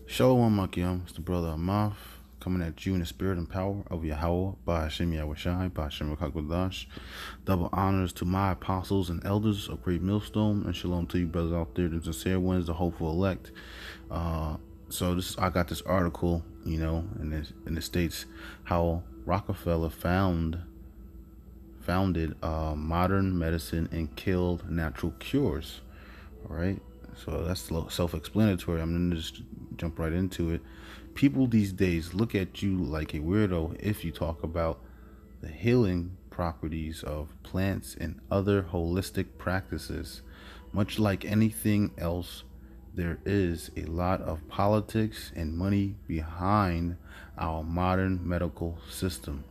Shalom Makiam, it's the brother Amath, coming at you in the spirit and power of Yahweh, by Hashem Yahushai, by Hashem Rakakwadash. Double honors to my apostles and elders of Great Millstone, and shalom to you brothers out there, the sincere ones, the hopeful elect. So I got this article, and it states how Rockefeller founded modern medicine and killed natural cures. All right. So that's self-explanatory. I'm going to just jump right into it. People these days look at you like a weirdo if you talk about the healing properties of plants and other holistic practices. Much like anything else, there is a lot of politics and money behind our modern medical system.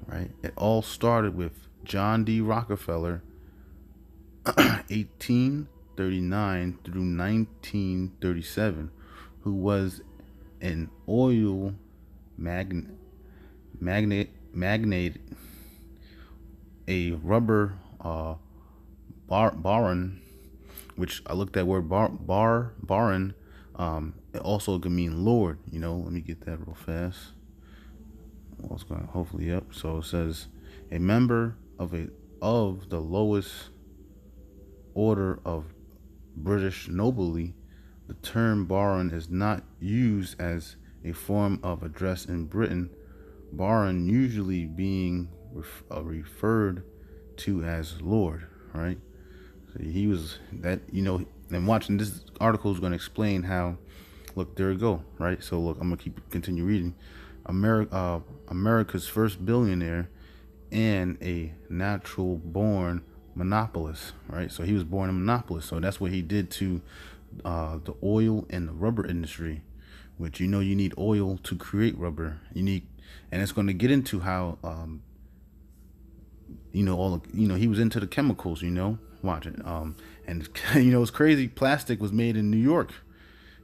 Right? It all started with John D Rockefeller, 1839 through 1937, who was an oil magnate, a rubber baron, which I looked at word baron. It also could mean lord. Let me get that real fast. Well, it's going hopefully up. So it says a member of the lowest order of British nobility. The term baron is not used as a form of address in Britain. Baron usually being referred to as lord, right? So he was that, and watching this article is going to explain how. Look, there we go, right? So look, I'm gonna continue reading. America's first billionaire and a natural born monopolist, right? So he was born a monopolist. So that's what he did to the oil and the rubber industry, which you need oil to create rubber. And it's going to get into how he was into the chemicals. Watch it. And it's crazy. Plastic was made in New York.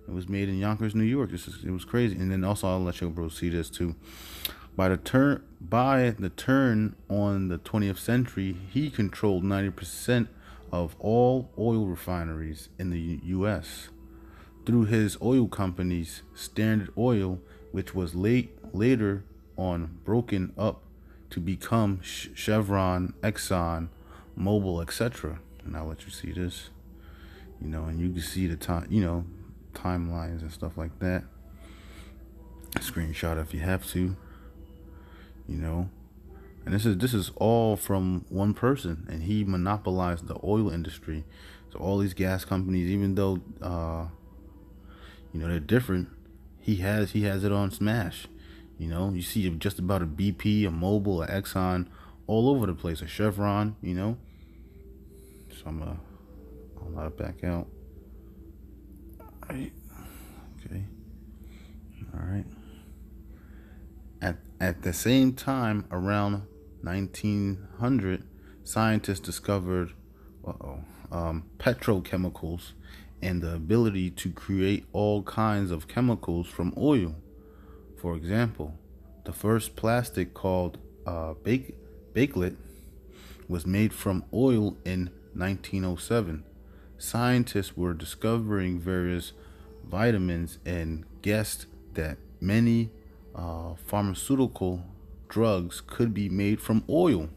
It was made in Yonkers, New York. It was crazy. And then also I'll let you bro see this too. By the turn on the 20th century, he controlled 90% of all oil refineries in the U.S. through his oil companies, Standard Oil, which was later on broken up to become Chevron, Exxon, Mobil, etc. And I'll let you see this. And you can see the time, timelines and stuff like that. Screenshot if you have to. And this is all from one person, and he monopolized the oil industry. So all these gas companies, even though they're different, he has it on smash. You see just about a BP, a Mobil, a Exxon, all over the place, a Chevron. So I'll let it back out. All right. Okay. All right. At the same time, around 1900, scientists discovered petrochemicals and the ability to create all kinds of chemicals from oil. For example, the first plastic called bakelite was made from oil in 1907. Scientists were discovering various vitamins and guessed that many pharmaceutical drugs could be made from oil.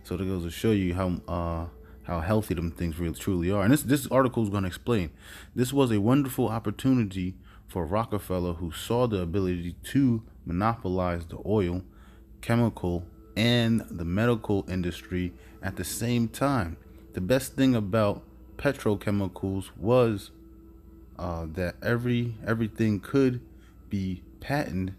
So that goes to show you how healthy them things really truly are. And this article is going to explain. This was a wonderful opportunity for Rockefeller, who saw the ability to monopolize the oil, chemical, and the medical industry at the same time. The best thing about petrochemicals was that everything could be patented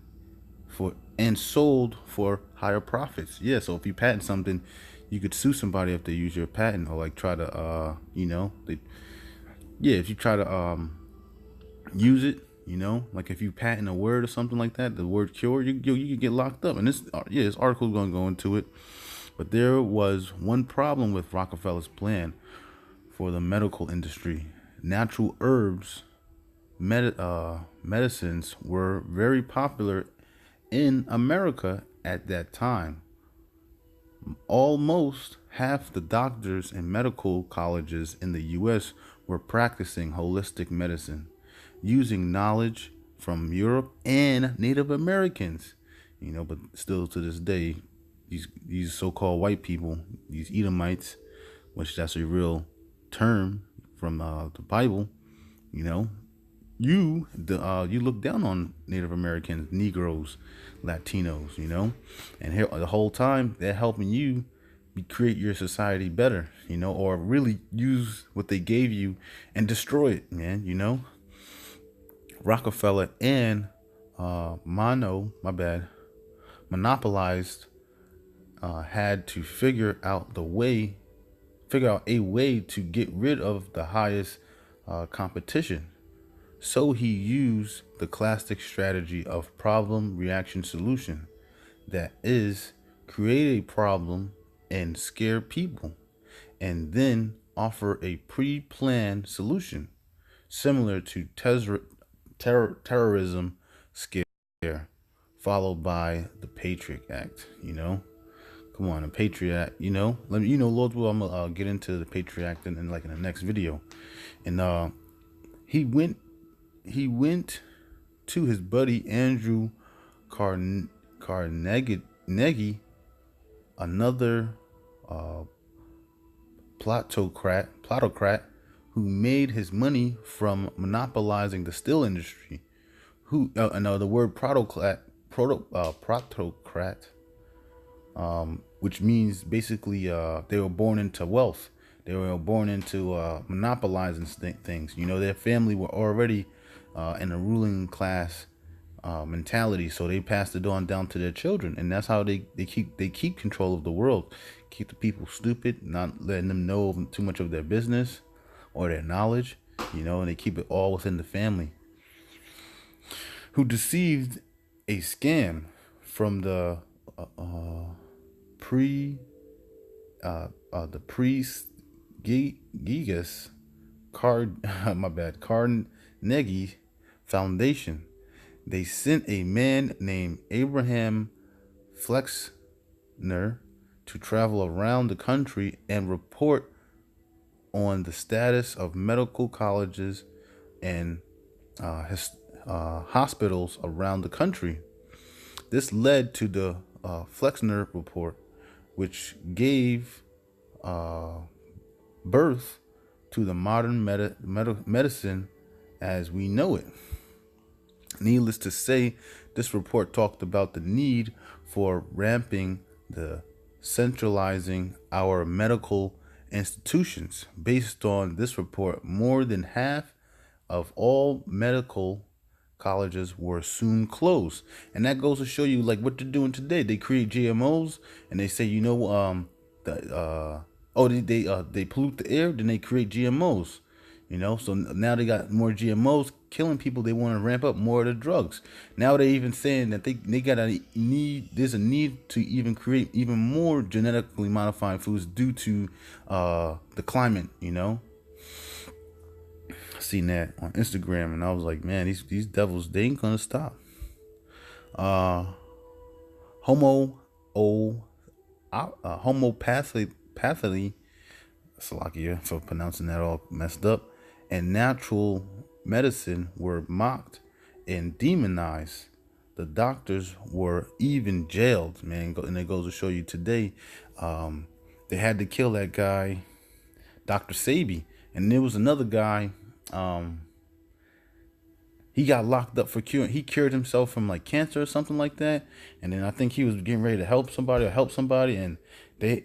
for and sold for higher profits. Yeah, so if you patent something, you could sue somebody if they use your patent, or like try to if you try to use it, like if you patent a word or something like that, the word cure, you could get locked up. And this article is going to go into it. But there was one problem with Rockefeller's plan for the medical industry. Natural herbs, medicines were very popular in America at that time. Almost half the doctors and medical colleges in the U.S. were practicing holistic medicine. using knowledge from Europe and Native Americans. But still to this day, these so-called white people, these Edomites, which that's a real term from the Bible, you know, you look down on Native Americans, Negroes, Latinos, and here the whole time they're helping you create your society better, or really use what they gave you and destroy it, man. Rockefeller and monopolized, had to figure out a way to get rid of the highest competition. So he used the classic strategy of problem, reaction, solution. That is, create a problem and scare people, and then offer a pre-planned solution, similar to terrorism scare, followed by the Patriot Act. Come on, the Patriot Act. Lord's will. I'm gonna get into the Patriot Act in the next video. And he went to his buddy Andrew Carnegie, another plutocrat who made his money from monopolizing the steel industry. The word plutocrat, which means basically they were born into wealth. They were born into monopolizing things. Their family were already in a ruling class mentality, so they passed it on down to their children, and that's how they keep control of the world, keep the people stupid, not letting them know too much of their business or their knowledge, and they keep it all within the family. Who deceived a scam from the Gigas Carnegie Foundation. They sent a man named Abraham Flexner to travel around the country and report on the status of medical colleges and hospitals around the country. This led to the Flexner report, which gave birth to the modern medicine as we know it. Needless to say, this report talked about the need for ramping the centralizing our medical institutions. Based on this report, more than half of all medical colleges were soon closed, and that goes to show you like what they're doing today. They create GMOs, and they say, they pollute the air, then they create GMOs. So now they got more GMOs killing people. They want to ramp up more of the drugs. Now they're even saying that there's a need to even create even more genetically modified foods due to the climate. I seen that on Instagram, and I was like, man, these devils, they ain't gonna stop. Homeopathy, Salakia for pronouncing that all messed up, and natural medicine were mocked and demonized. The doctors were even jailed, man. And it goes to show you today, they had to kill that guy, Dr. Sabi. And there was another guy, he got locked up for curing. He cured himself from like cancer or something like that. And then I think he was getting ready to help somebody, and they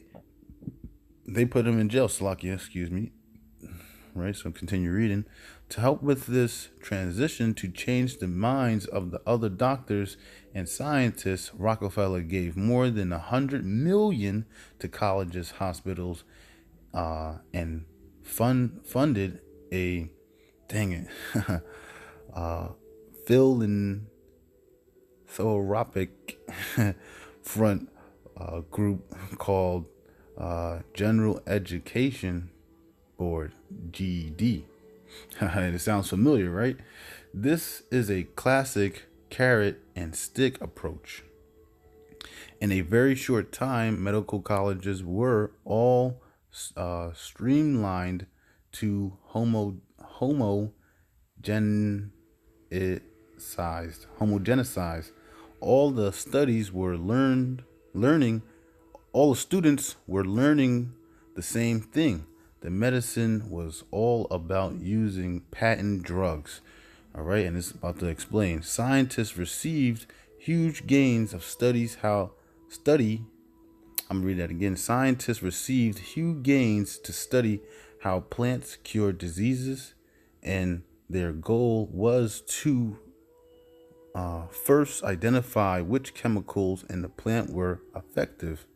put him in jail. Salakia, excuse me. Right, so continue reading. To help with this transition to change the minds of the other doctors and scientists, Rockefeller gave more than $100 million to colleges, hospitals, and funded a philanthropic front group called General Education Board, GED. It sounds familiar, right? This is a classic carrot and stick approach. In a very short time, medical colleges were all streamlined to homogeneous homogenized. All the studies were learning. All the students were learning the same thing. The medicine was all about using patent drugs. All right, and it's about to explain. Scientists received huge gains of study. I'm gonna read that again. Scientists received huge gains to study how plants cure diseases, and their goal was to first identify which chemicals in the plant were effective,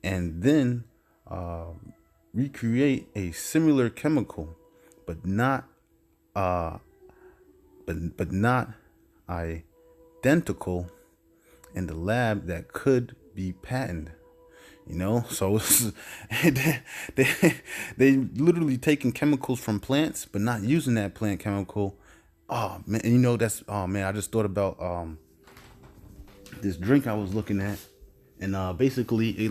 and then recreate a similar chemical, but not uh, but not identical in the lab that could be patented. So they literally taking chemicals from plants, but not using that plant chemical. Oh man, that's, oh man, I just thought about this drink I was looking at, and basically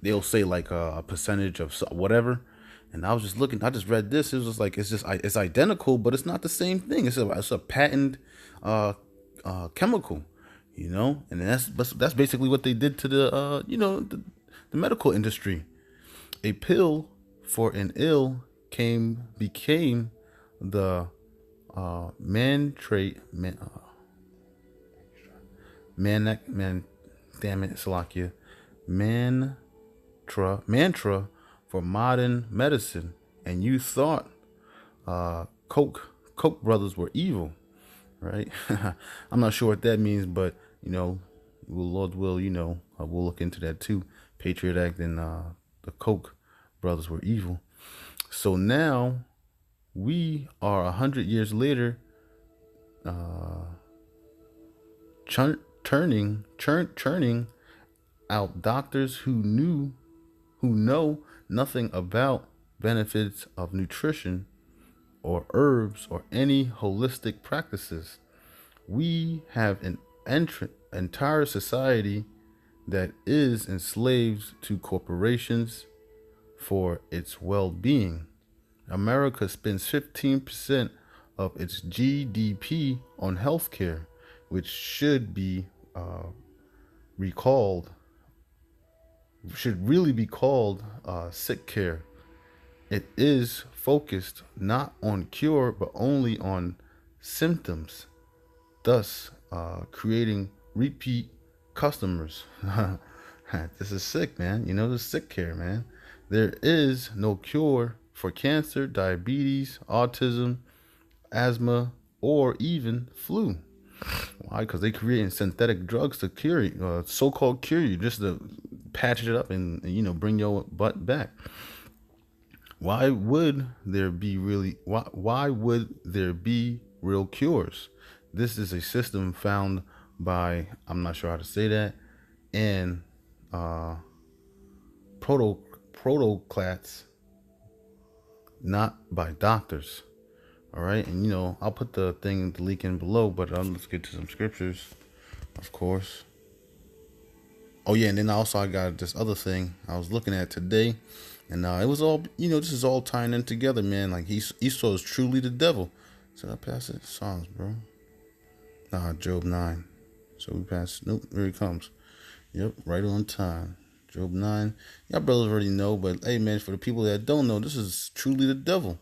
they'll say like a percentage of whatever, and I was just looking. I just read this. It was just like it's identical, but it's not the same thing. It's a patent chemical, and that's basically what they did to the medical industry. A pill for an ill became the damn it, Salakia, mantra for modern medicine. And you thought Koch brothers were evil, right? I'm not sure what that means, but Lord will, we'll look into that too. Patriot Act and the Koch brothers were evil. So now we are 100 years later, churning out doctors who know nothing about benefits of nutrition or herbs or any holistic practices. We have an entire society that is enslaved to corporations for its well-being. America spends 15% of its GDP on healthcare, which should be should really be called sick care. It is focused not on cure, but only on symptoms, thus creating repeat customers. This is sick, man. This is sick care, man. There is no cure for cancer, diabetes, autism, asthma, or even flu. Why? Because they creating synthetic drugs to cure you, so-called cure you, just to patch it up and bring your butt back. Why would there be real cures? This is a system found by, I'm not sure how to say that, and protocrats, not by doctors. All right, and I'll put the link in below, but let's get to some scriptures, of course. Oh yeah, and then also I got this other thing I was looking at today, and it was all, this is all tying in together, man. Like Esau is truly the devil. Did I pass it? Psalms, bro. Nah, Job 9. So we passed. Nope, here it comes. Yep, right on time. Job 9. Y'all brothers already know, but hey, man, for the people that don't know, this is truly the devil.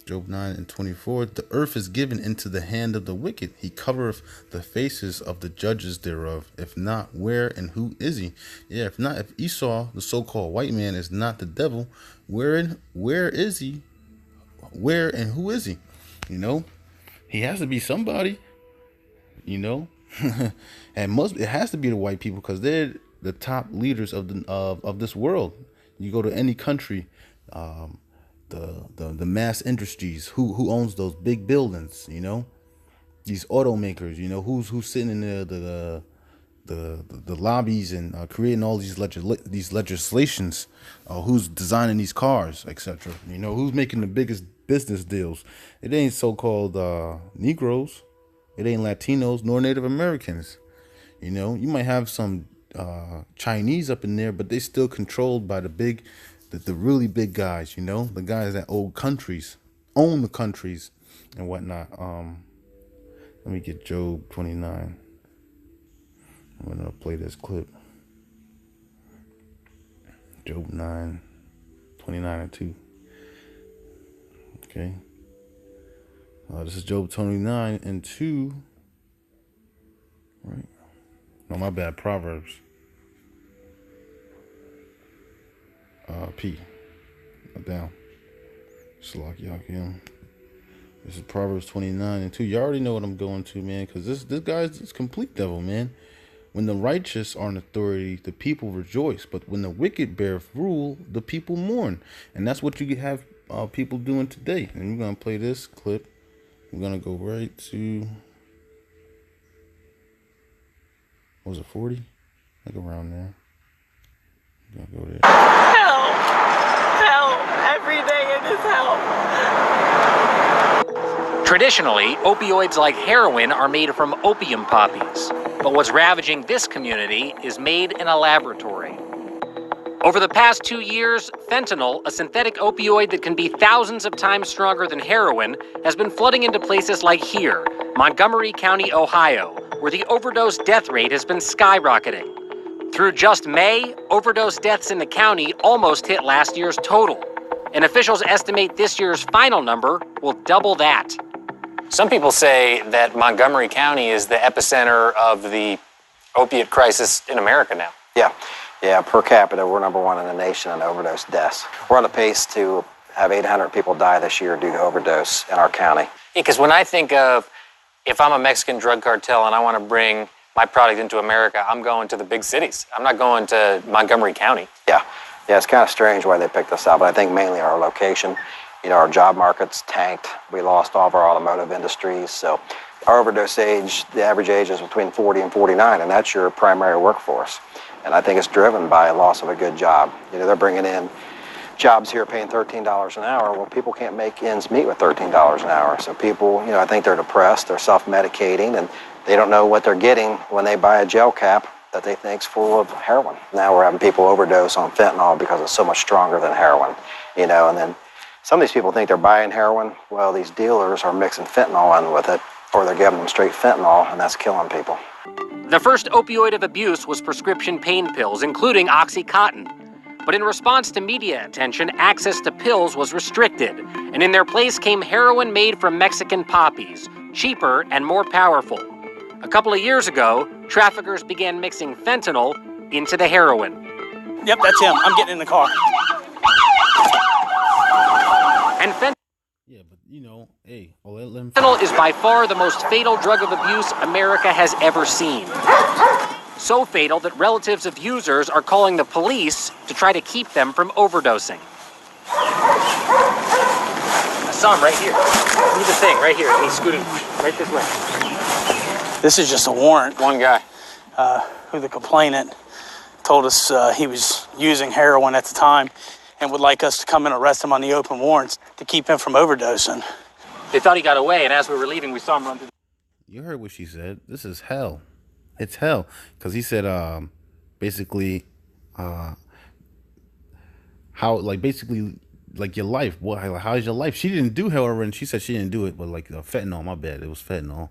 Job 9:24. The earth is given into the hand of the wicked. He covereth the faces of the judges thereof. If not, where and who is he? Yeah, if Esau, the so-called white man, is not the devil, where is he? Where and who is he? He has to be somebody. And it has to be the white people, because they're the top leaders of this world. You go to any country, the mass industries, who owns those big buildings, these automakers, who's sitting in the lobbies and creating all these legislations, who's designing these cars, etc. Who's making the biggest business deals. It ain't so-called Negroes, it ain't Latinos nor Native Americans. You might have some Chinese up in there, but they still controlled by the really big guys, the guys that own the countries and whatnot. Let me get Job 29. I'm gonna play this clip. Job 9, 29 and 2. Okay. This is Job 29 and 2. Right. No, my bad. Proverbs. P. Down. Slack-yakim. This is Proverbs 29 and 2. You already know what I'm going to, man, because this guy's this complete devil, man. When the righteous are in authority, the people rejoice. But when the wicked bear rule, the people mourn. And that's what you have people doing today. And we're going to play this clip. We're going to go right to, what was it, 40? Like around there. We're going to go there. Help! Help! Every day it is help. Traditionally, opioids like heroin are made from opium poppies. But what's ravaging this community is made in a laboratory. Over the past 2 years, fentanyl, a synthetic opioid that can be thousands of times stronger than heroin, has been flooding into places like here, Montgomery County, Ohio, where the overdose death rate has been skyrocketing. Through just May, overdose deaths in the county almost hit last year's total. And officials estimate this year's final number will double that. Some people say that Montgomery County is the epicenter of the opiate crisis in America now. Yeah, per capita, we're #1 in the nation in overdose deaths. We're on a pace to have 800 people die this year due to overdose in our county. Because when I think of, if I'm a Mexican drug cartel and I want to bring my product into America, I'm going to the big cities. I'm not going to Montgomery County. Yeah, it's kind of strange why they picked us out, but I think mainly our location. You know, our job market's tanked. We lost all of our automotive industries. So our overdose age, the average age is between 40 and 49, and that's your primary workforce. And I think it's driven by a loss of a good job. You know, they're bringing in jobs here paying $13 an hour. Well, people can't make ends meet with $13 an hour. So people, you know, I think they're depressed, they're self-medicating, and they don't know what they're getting when they buy a gel cap that they think's full of heroin. Now we're having people overdose on fentanyl because it's so much stronger than heroin, you know, and then some of these people think they're buying heroin. Well, these dealers are mixing fentanyl in with it, or they're giving them straight fentanyl, and that's killing people. The first opioid of abuse was prescription pain pills, including OxyContin. But in response to media attention, access to pills was restricted, and in their place came heroin made from Mexican poppies, cheaper and more powerful. A couple of years ago, traffickers began mixing fentanyl into the heroin. Yep, that's him. I'm getting in the car. And Yeah, but you know, hey, let him. fentanyl is by far the most fatal drug of abuse America has ever seen. So fatal that relatives of users are calling the police to try to keep them from overdosing. I saw him right here. Look at the thing right here. And he's scooting right this way. This is just a warrant. One guy. Who the complainant told us he was using heroin at the time and would like us to come and arrest him on the open warrants to keep him from overdosing. They thought he got away, and as we were leaving, we saw him run through. You heard what she said. This is hell. It's hell. Because he said, basically, how, like, basically, like, your life. What? How's your life? She didn't do heroin. She said she didn't do it, but, like, fentanyl, my bad. It was fentanyl.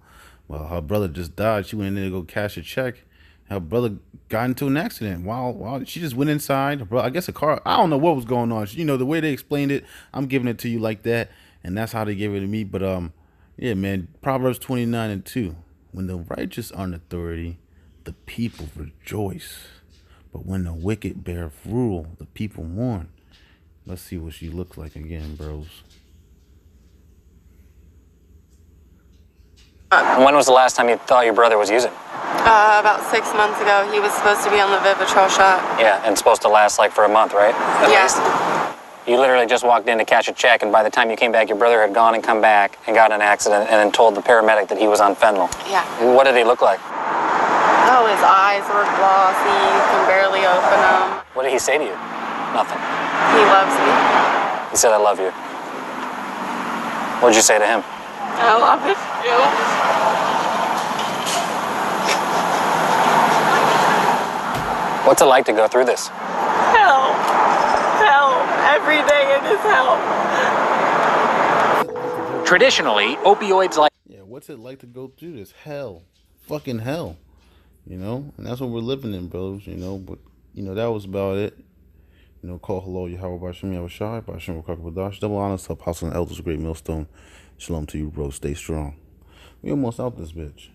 Well, her brother just died. She went in there to go cash a check. Her brother got into an accident. Wow. She just went inside. I guess a car. I don't know what was going on. You know, the way they explained it, I'm giving it to you like that. And that's how they gave it to me. But, yeah, man, Proverbs 29 and 2. When the righteous are in authority, the people rejoice. But when the wicked bear rule, the people mourn. Let's see what she looks like again, bros. When was the last time you thought your brother was using? About 6 months ago. He was supposed to be on the Vivitrol shot. Yeah, and supposed to last like for a month, right? Yes. You literally just walked in to cash a check, and by the time you came back, your brother had gone and come back and got in an accident and then told the paramedic that he was on fentanyl. Yeah. What did he look like? Oh, his eyes were glossy. You can barely open them. What did he say to you? Nothing. He loves me. He said, I love you. What did you say to him? I love you. What's it like to go through this? Help! Help! Every day it is help. Traditionally, opioids like Yeah, what's it like to go through this hell? Fucking hell. And that's what we're living in, bros, but, that was about it. Call hello, Yahweh Bashim Yahushai, Bashim Rakakabadash, double honors to Apostle and Elders, Great Millstone. Shalom to you, bro. Stay strong. We almost out this bitch.